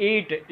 8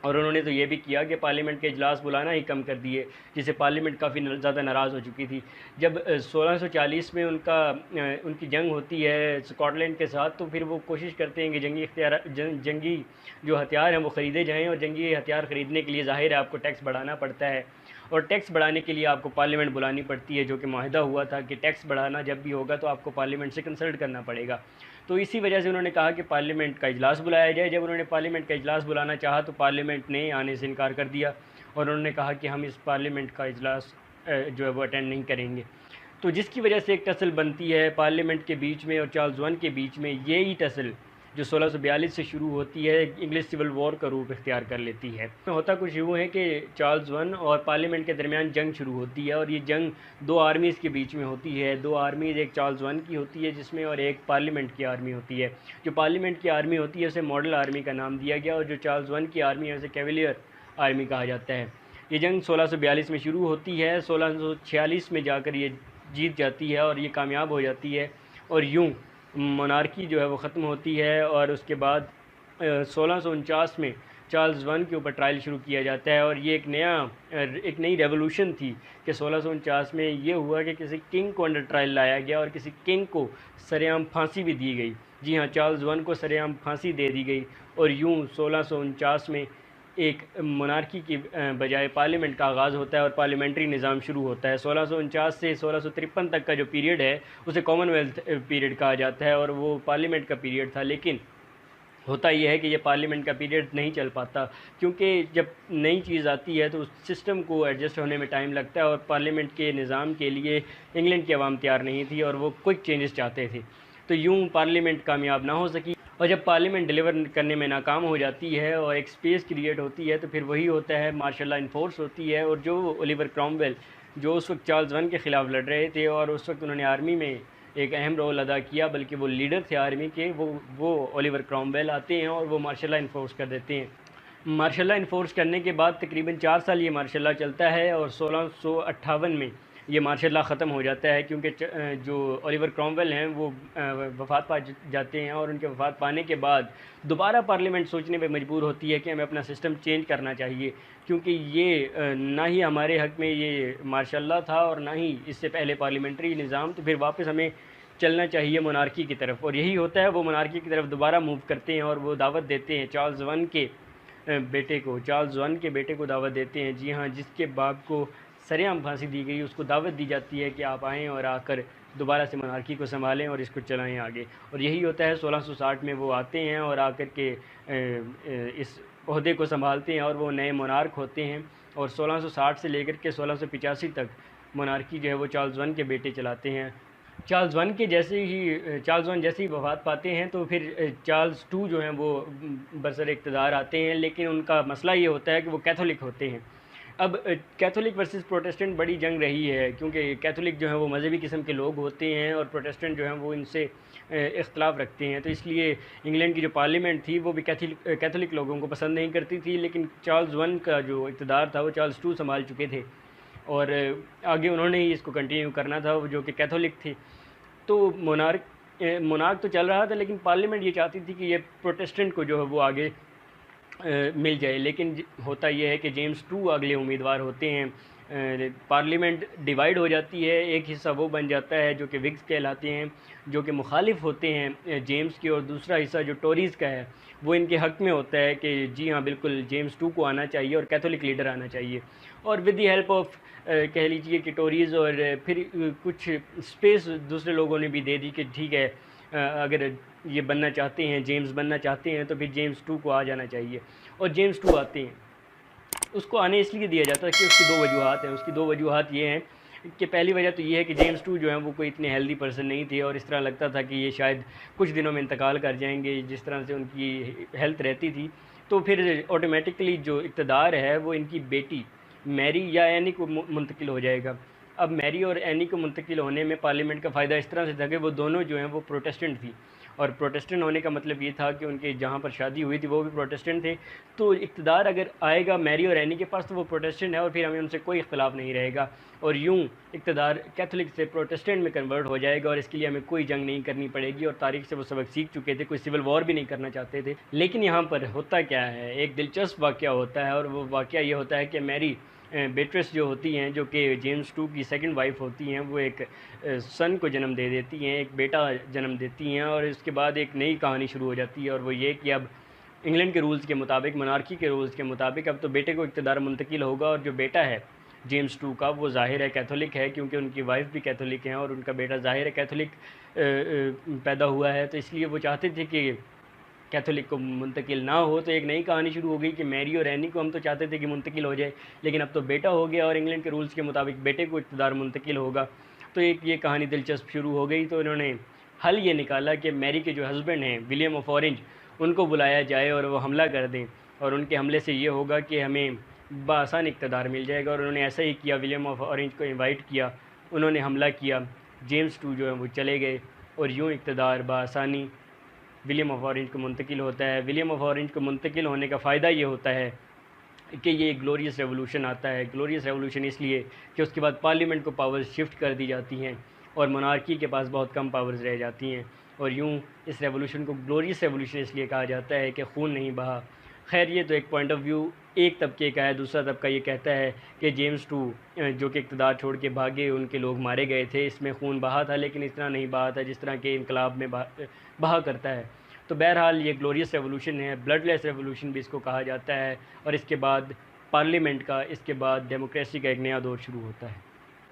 اور انہوں نے تو یہ بھی کیا کہ پارلیمنٹ کے اجلاس بلانا ہی کم کر دیے، جس سے پارلیمنٹ کافی زیادہ ناراض ہو چکی تھی۔ جب 1640 میں ان کی جنگ ہوتی ہے اسکاٹ لینڈ کے ساتھ، تو پھر وہ کوشش کرتے ہیں کہ جنگی جو ہتھیار ہیں وہ خریدے جائیں، اور جنگی ہتھیار خریدنے کے لیے ظاہر ہے آپ کو ٹیکس بڑھانا پڑتا ہے، اور ٹیکس بڑھانے کے لیے آپ کو پارلیمنٹ بلانی پڑتی ہے، جو کہ معاہدہ ہوا تھا کہ ٹیکس بڑھانا جب بھی ہوگا تو آپ کو پارلیمنٹ سے کنسلٹ کرنا پڑے گا۔ تو اسی وجہ سے انہوں نے کہا کہ پارلیمنٹ کا اجلاس بلایا جائے۔ جب انہوں نے پارلیمنٹ کا اجلاس بلانا چاہا تو پارلیمنٹ نے آنے سے انکار کر دیا، اور انہوں نے کہا کہ ہم اس پارلیمنٹ کا اجلاس جو ہے وہ اٹینڈ نہیں کریں گے۔ تو جس کی وجہ سے ایک ٹسل بنتی ہے پارلیمنٹ کے بیچ میں اور چارلز ون کے بیچ میں، یہی ٹسل جو 1642 سے شروع ہوتی ہے انگلش سول وار کا روپ اختیار کر لیتی ہے۔ ہوتا کچھ یوں ہے کہ چارلز ون اور پارلیمنٹ کے درمیان جنگ شروع ہوتی ہے، اور یہ جنگ دو آرمیز کے بیچ میں ہوتی ہے۔ دو آرمیز، ایک چارلز ون کی ہوتی ہے جس میں، اور ایک پارلیمنٹ کی آرمی ہوتی ہے۔ جو پارلیمنٹ کی آرمی ہوتی ہے اسے ماڈل آرمی کا نام دیا گیا، اور جو چارلز ون کی آرمی ہے اسے کیویلیئر آرمی کہا جاتا ہے۔ یہ جنگ 1642 میں شروع ہوتی ہے، 1646 میں جا کر یہ جیت جاتی ہے اور یہ کامیاب ہو جاتی ہے، اور یوں مونارکی جو ہے وہ ختم ہوتی ہے۔ اور اس کے بعد 1649 میں چارلز ون کے اوپر ٹرائل شروع کیا جاتا ہے، اور یہ ایک نئی ریولوشن تھی کہ 1649 میں یہ ہوا کہ کسی کنگ کو انڈر ٹرائل لایا گیا، اور کسی کنگ کو سر عام پھانسی بھی دی گئی۔ جی ہاں، چارلز ون کو سر عام پھانسی دے دی گئی، اور یوں 1649 میں ایک مونارکی کی بجائے پارلیمنٹ کا آغاز ہوتا ہے اور پارلیمنٹری نظام شروع ہوتا ہے۔ 1649 سے 1653 تک کا جو پیریڈ ہے اسے کامن ویلتھ پیریڈ کہا جاتا ہے، اور وہ پارلیمنٹ کا پیریڈ تھا۔ لیکن ہوتا یہ ہے کہ یہ پارلیمنٹ کا پیریڈ نہیں چل پاتا، کیونکہ جب نئی چیز آتی ہے تو اس سسٹم کو ایڈجسٹ ہونے میں ٹائم لگتا ہے، اور پارلیمنٹ کے نظام کے لیے انگلینڈ کی عوام تیار نہیں تھی، اور وہ کوئک چینجز چاہتے تھے۔ تو یوں پارلیمنٹ کامیاب نہ ہو سکی، اور جب پارلیمنٹ ڈیلیور کرنے میں ناکام ہو جاتی ہے اور ایک سپیس کریٹ ہوتی ہے تو پھر وہی ہوتا ہے مارشل لا انفورس ہوتی ہے، اور جو اولیور کرومویل جو اس وقت چارلز ون کے خلاف لڑ رہے تھے، اور اس وقت انہوں نے آرمی میں ایک اہم رول ادا کیا، بلکہ وہ لیڈر تھے آرمی کے، وہ اولیور کرومویل آتے ہیں اور وہ مارشل لا انفورس کر دیتے ہیں۔ مارشل لا انفورس کرنے کے بعد تقریباً 4 سال یہ مارشل لا چلتا ہے، اور 1658 میں یہ مارشل لا ختم ہو جاتا ہے، کیونکہ جو اولیور کرومویل ہیں وہ وفات پا جاتے ہیں، اور ان کے وفات پانے کے بعد دوبارہ پارلیمنٹ سوچنے پہ مجبور ہوتی ہے کہ ہمیں اپنا سسٹم چینج کرنا چاہیے، کیونکہ یہ نہ ہی ہمارے حق میں یہ مارشل لا تھا اور نہ ہی اس سے پہلے پارلیمنٹری نظام، تو پھر واپس ہمیں چلنا چاہیے مونارکی کی طرف۔ اور یہی ہوتا ہے، وہ مونارکی کی طرف دوبارہ موو کرتے ہیں، اور وہ دعوت دیتے ہیں چارلز ون کے بیٹے کو دعوت دیتے ہیں، جی ہاں، جس کے باپ کو سر عام پھانسی دی گئی، اس کو دعوت دی جاتی ہے کہ آپ آئیں اور آ کر دوبارہ سے مونارکی کو سنبھالیں اور اس کو چلائیں آگے۔ اور یہی ہوتا ہے، 1660 میں وہ آتے ہیں اور آ کر کے اس عہدے کو سنبھالتے ہیں، اور وہ نئے مونارک ہوتے ہیں، اور 1660 سے لے کر کے 1685 تک مونارکی جو ہے وہ چارلز ون کے بیٹے چلاتے ہیں۔ چارلز ون جیسے ہی وفات پاتے ہیں تو پھر چارلز ٹو جو ہیں وہ برسر اقتدار آتے ہیں، لیکن ان کا مسئلہ یہ ہوتا ہے کہ وہ کیتھولک ہوتے ہیں۔ اب کیتھولک ورسز پروٹسٹنٹ بڑی جنگ رہی ہے، کیونکہ کیتھولک جو ہیں وہ مذہبی قسم کے لوگ ہوتے ہیں، اور پروٹسٹنٹ جو ہیں وہ ان سے اختلاف رکھتے ہیں، تو اس لیے انگلینڈ کی جو پارلیمنٹ تھی وہ بھی کیتھولک لوگوں کو پسند نہیں کرتی تھی، لیکن چارلز ون کا جو اقتدار تھا وہ چارلز ٹو سنبھال چکے تھے، اور آگے انہوں نے ہی اس کو کنٹینیو کرنا تھا، جو کہ کیتھولک تھے۔ تو مونارک تو چل رہا تھا، لیکن پارلیمنٹ یہ چاہتی تھی کہ یہ پروٹسٹنٹ کو جو ہے وہ آگے مل جائے، لیکن ہوتا یہ ہے کہ جیمز ٹو اگلے امیدوار ہوتے ہیں۔ پارلیمنٹ ڈیوائیڈ ہو جاتی ہے، ایک حصہ وہ بن جاتا ہے جو کہ وگز کہلاتے ہیں، جو کہ مخالف ہوتے ہیں جیمز کے، اور دوسرا حصہ جو ٹوریز کا ہے وہ ان کے حق میں ہوتا ہے کہ جی ہاں بالکل جیمز ٹو کو آنا چاہیے اور کیتھولک لیڈر آنا چاہیے، اور ود دی ہیلپ آف کہہ لیجیے کہ ٹوریز، اور پھر کچھ اسپیس دوسرے لوگوں نے بھی دے دی کہ ٹھیک ہے اگر یہ بننا چاہتے ہیں، جیمز بننا چاہتے ہیں تو پھر جیمز ٹو کو آ جانا چاہیے، اور جیمز ٹو آتے ہیں۔ اس کو آنے اس لیے دیا جاتا ہے کہ اس کی 2 وجوہات ہیں۔ اس کی 2 وجوہات یہ ہیں کہ پہلی وجہ تو یہ ہے کہ جیمز ٹو جو ہیں وہ کوئی اتنے ہیلدی پرسن نہیں تھے، اور اس طرح لگتا تھا کہ یہ شاید کچھ دنوں میں انتقال کر جائیں گے، جس طرح سے ان کی ہیلتھ رہتی تھی، تو پھر آٹومیٹکلی جو اقتدار ہے وہ ان کی بیٹی میری یا اینی کو منتقل ہو جائے گا۔ اب میری اور اینی کو منتقل ہونے میں پارلیمنٹ کا فائدہ اس طرح سے تھا کہ وہ دونوں جو ہیں وہ پروٹیسٹنٹ تھی، اور پروٹیسٹنٹ ہونے کا مطلب یہ تھا کہ ان کے جہاں پر شادی ہوئی تھی وہ بھی پروٹیسٹنٹ تھے، تو اقتدار اگر آئے گا میری اور اینی کے پاس تو وہ پروٹیسٹنٹ ہے اور پھر ہمیں ان سے کوئی اختلاف نہیں رہے گا، اور یوں اقتدار کیتھولک سے پروٹیسٹنٹ میں کنورٹ ہو جائے گا، اور اس کے لیے ہمیں کوئی جنگ نہیں کرنی پڑے گی، اور تاریخ سے وہ سبق سیکھ چکے تھے، کوئی سول وار بھی نہیں کرنا چاہتے تھے۔ لیکن یہاں پر ہوتا کیا ہے، ایک دلچسپ واقعہ ہوتا ہے، اور وہ واقعہ یہ ہوتا ہے کہ میری بیٹرس جو ہوتی ہیں، جو کہ جیمز ٹو کی سیکنڈ وائف ہوتی ہیں، وہ ایک سن کو جنم دے دیتی ہیں، ایک بیٹا جنم دیتی ہیں، اور اس کے بعد ایک نئی کہانی شروع ہو جاتی ہے، اور وہ یہ کہ اب انگلینڈ کے رولز کے مطابق، منارکی کے رولز کے مطابق اب تو بیٹے کو اقتدار منتقل ہوگا، اور جو بیٹا ہے جیمز ٹو کا وہ ظاہر ہے کیتھولک ہے، کیونکہ ان کی وائف بھی کیتھولک ہیں اور ان کا بیٹا ظاہر ہے کیتھولک پیدا ہوا ہے، تو اس لیے وہ چاہتے تھے کہ کیتھولک کو منتقل نہ ہو، تو ایک نئی کہانی شروع ہو گئی کہ میری اور اینی کو ہم تو چاہتے تھے کہ منتقل ہو جائے، لیکن اب تو بیٹا ہو گیا اور انگلینڈ کے رولز کے مطابق بیٹے کو اقتدار منتقل ہوگا، تو ایک یہ کہانی دلچسپ شروع ہو گئی۔ تو انہوں نے حل یہ نکالا کہ میری کے جو ہسبینڈ ہیں ولیم آف اورنج، ان کو بلایا جائے اور وہ حملہ کر دیں، اور ان کے حملے سے یہ ہوگا کہ ہمیں بآسان اقتدار مل جائے گا، اور انہوں نے ایسا ہی کیا، ولیم آف اورنج کو انوائٹ کیا، انہوں نے حملہ کیا، جیمز ٹو جو ہیں وہ چلے گئے، اور یوں اقتدار بآسانی ولیم آف اورنج کو منتقل ہوتا ہے۔ ولیم آف اورنج کو منتقل ہونے کا فائدہ یہ ہوتا ہے کہ یہ ایک گلوریس ریولوشن آتا ہے، گلوریس ریولوشن اس لیے کہ اس کے بعد پارلیمنٹ کو پاورز شفٹ کر دی جاتی ہیں اور منارکی کے پاس بہت کم پاورز رہ جاتی ہیں، اور یوں اس ریولوشن کو گلوریس ریولوشن اس لیے کہا جاتا ہے کہ خون نہیں بہا۔ خیر یہ تو ایک پوائنٹ آف ویو ایک طبقے کا ہے، دوسرا طبقہ یہ کہتا ہے کہ جیمز ٹو جو کہ اقتدار چھوڑ کے بھاگے، ان کے لوگ مارے گئے تھے، اس میں خون بہا تھا، لیکن اس طرح نہیں بہا تھا جس طرح کہ انقلاب میں بہا کرتا ہے۔ تو بہرحال یہ گلوریس ریولوشن ہے، بلڈ لیس ریولوشن بھی اس کو کہا جاتا ہے، اور اس کے بعد پارلیمنٹ کا، اس کے بعد ڈیموکریسی کا ایک نیا دور شروع ہوتا ہے۔